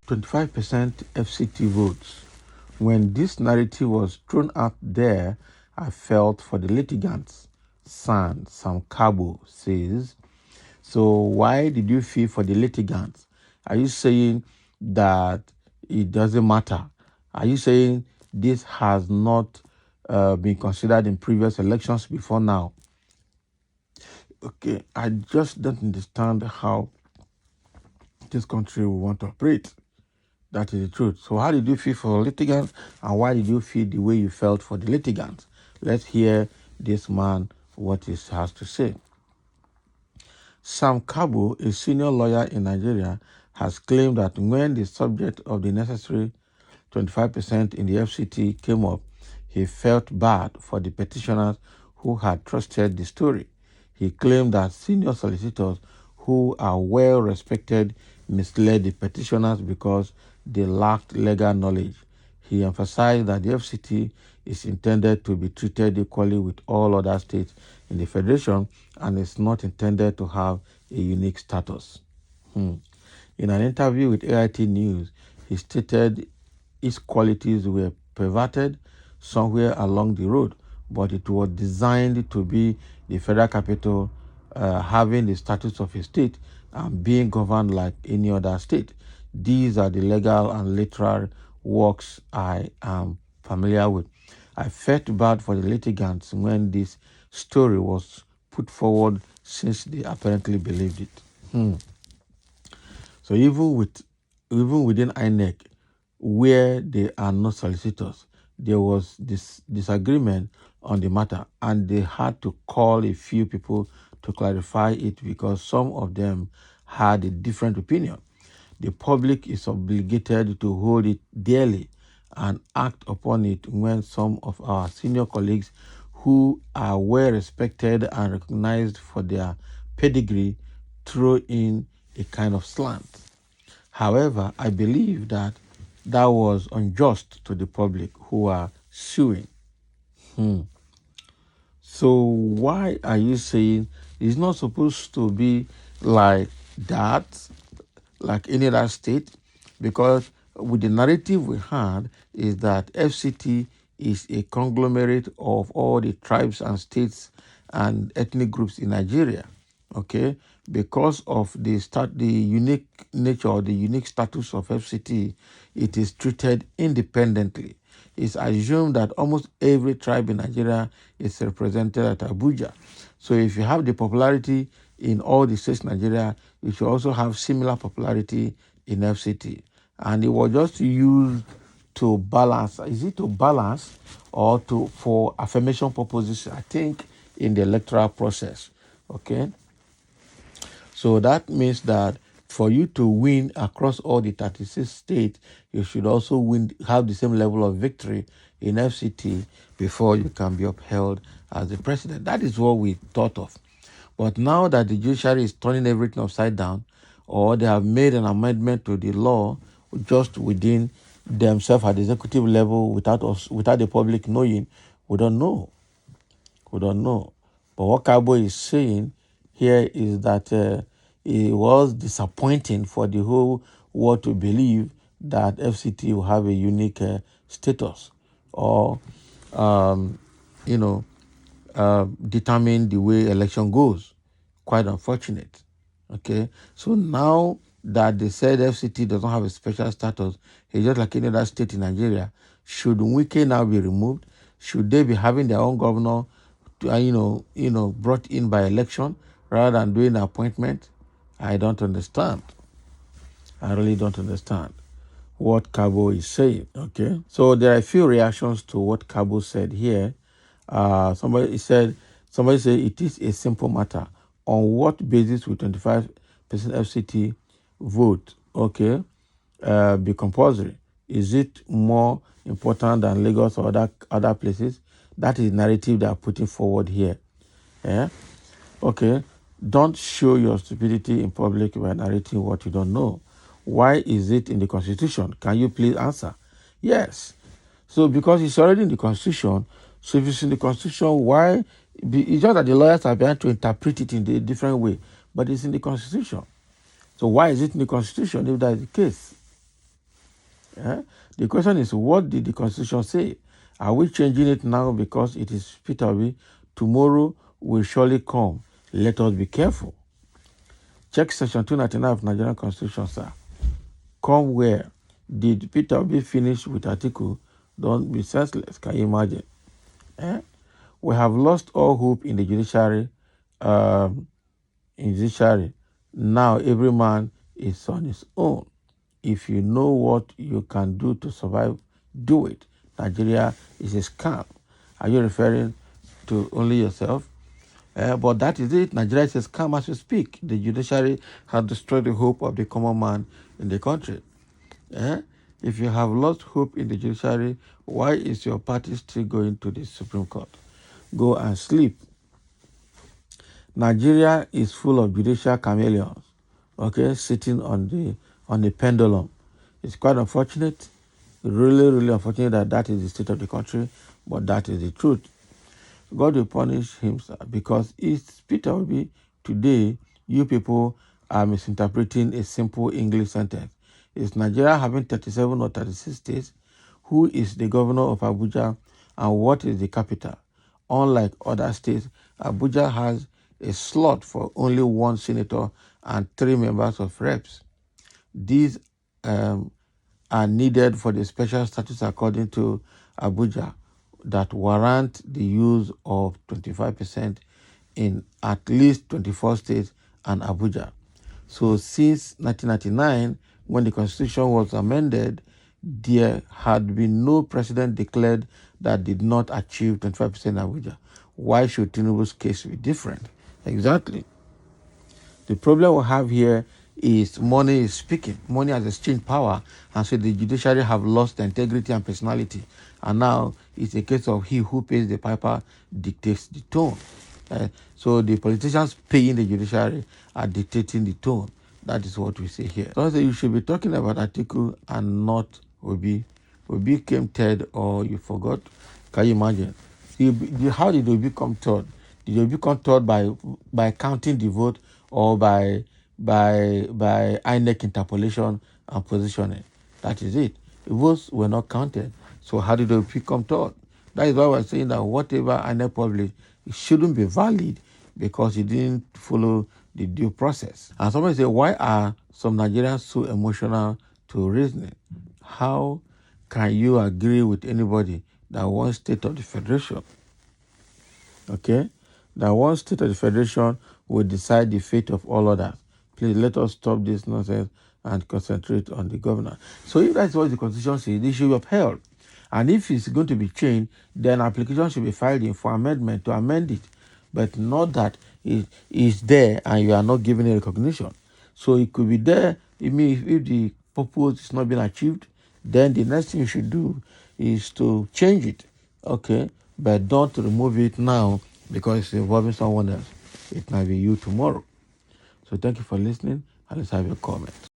"25% FCT votes. When this narrative was thrown out there, I felt for the litigants," Sam Kabo says. So why did you feel for the litigants? Are you saying that it doesn't matter? Are you saying this has not been considered in previous elections before now? Okay, I just don't understand how this country will want to operate. That is the truth. So how did you feel for litigants, and why did you feel the way you felt for the litigants? Let's hear this man what he has to say. Sam Kabo, a senior lawyer in Nigeria, has claimed that when the subject of the necessary 25% in the FCT came up, he felt bad for the petitioners who had trusted the story. He claimed that senior solicitors who are well respected misled the petitioners because they lacked legal knowledge. He emphasized that the FCT is intended to be treated equally with all other states in the Federation and is not intended to have a unique status. In an interview with AIT News, he stated its qualities were perverted somewhere along the road, but it was designed to be the federal capital having the status of a state and being governed like any other state. These are the legal and literal works I am familiar with. I felt bad for the litigants when this story was put forward since they apparently believed it. So even within INEC, where there are no solicitors, there was this disagreement on the matter, and they had to call a few people to clarify it because some of them had a different opinion. The public is obligated to hold it dearly and act upon it when some of our senior colleagues who are well respected and recognized for their pedigree throw in a kind of slant. However, I believe that was unjust to the public who are suing. So why are you saying it's not supposed to be like that, like any other state? Because with the narrative we had is that FCT is a conglomerate of all the tribes and states and ethnic groups in Nigeria. Okay, because of the unique nature or the unique status of FCT, it is treated independently. It's assumed that almost every tribe in Nigeria is represented at Abuja. So if you have the popularity in all the states in Nigeria, you should also have similar popularity in FCT. And it was just used to balance. Is it to balance or for affirmation purposes? I think in the electoral process. Okay. So that means that for you to win across all the 36 states, you should also have the same level of victory in FCT before you can be upheld as the president. That is what we thought of. But now that the judiciary is turning everything upside down, or they have made an amendment to the law just within themselves at the executive level without the public knowing, we don't know. But what Kabo is saying here is that it was disappointing for the whole world to believe that FCT will have a unique status or, determine the way election goes. Quite unfortunate. Okay, so now that they said FCT doesn't have a special status, it's just like any other state in Nigeria. Should Wike now be removed? Should they be having their own governor, brought in by election rather than doing an appointment? I don't understand. I really don't understand what Kabo is saying. Okay, so there are a few reactions to what Kabo said here. Somebody said it is a simple matter. On what basis will 25% FCT vote, be compulsory? Is it more important than Lagos or other places? That is the narrative they are putting forward here. Yeah? Okay. Don't show your stupidity in public by narrating what you don't know. Why is it in the Constitution? Can you please answer? Yes. So because it's already in the Constitution, so if it's in the Constitution, why? It's just that the lawyers are trying to interpret it in a different way. but it's in the Constitution. So why is it in the Constitution if that is the case? Eh? The question is, what did the Constitution say? Are we changing it now because it is Peter Obi? Tomorrow will surely come. Let us be careful. Check section 299 of Nigerian Constitution, sir. Come where? Did Peter Obi finish with Atiku? Don't be senseless. Can you imagine? Eh? We have lost all hope in the judiciary. Now every man is on his own. If you know what you can do to survive, do it. Nigeria is a scam. Are you referring to only yourself? But that is it. Nigeria is a scam as we speak. The judiciary has destroyed the hope of the common man in the country. If you have lost hope in the judiciary, why is your party still going to the Supreme Court? Go and sleep. Nigeria is full of judicial chameleons, sitting on the pendulum. It's quite unfortunate, really, really unfortunate that is the state of the country, but that is the truth. God will punish him, sir, because it's Peter Obi. Today, you people are misinterpreting a simple English sentence. Is Nigeria having 37 or 36 states? Who is the governor of Abuja, and what is the capital? Unlike other states, Abuja has a slot for only one senator and 3 members of reps. These are needed for the special status according to Abuja that warrant the use of 25% in at least 24 states and Abuja. So since 1999, when the Constitution was amended, there had been no president declared that did not achieve 25% in Abuja. Why should Tinubu's case be different? Exactly. The problem we have here is money is speaking. Money has exchanged power, and so the judiciary have lost their integrity and personality. And now it's a case of he who pays the piper dictates the tone. So the politicians paying the judiciary are dictating the tone. That is what we say here. So you should be talking about Atiku and not Obi. Obi came third, or you forgot. Can you imagine? How did Obi come third? Did Obi come third by counting the vote, or by INEC interpolation and positioning? That is it. The votes were not counted. So how did Obi come third? That is why we're saying that whatever INEC published, it shouldn't be valid because it didn't follow the due process. And somebody say, why are some Nigerians so emotional to reasoning? How can you agree with anybody that one state of the federation, that one state of the federation will decide the fate of all others? Please let us stop this nonsense and concentrate on the governor. So if that's what the Constitution says, it should be upheld. And if it's going to be changed, then application should be filed in for amendment to amend it. But not that it is there and you are not giving it recognition. So it could be there. It means if the purpose is not being achieved, then the next thing you should do is to change it. But don't remove it now because it's involving someone else. It might be you tomorrow. So thank you for listening, and let's have your comment.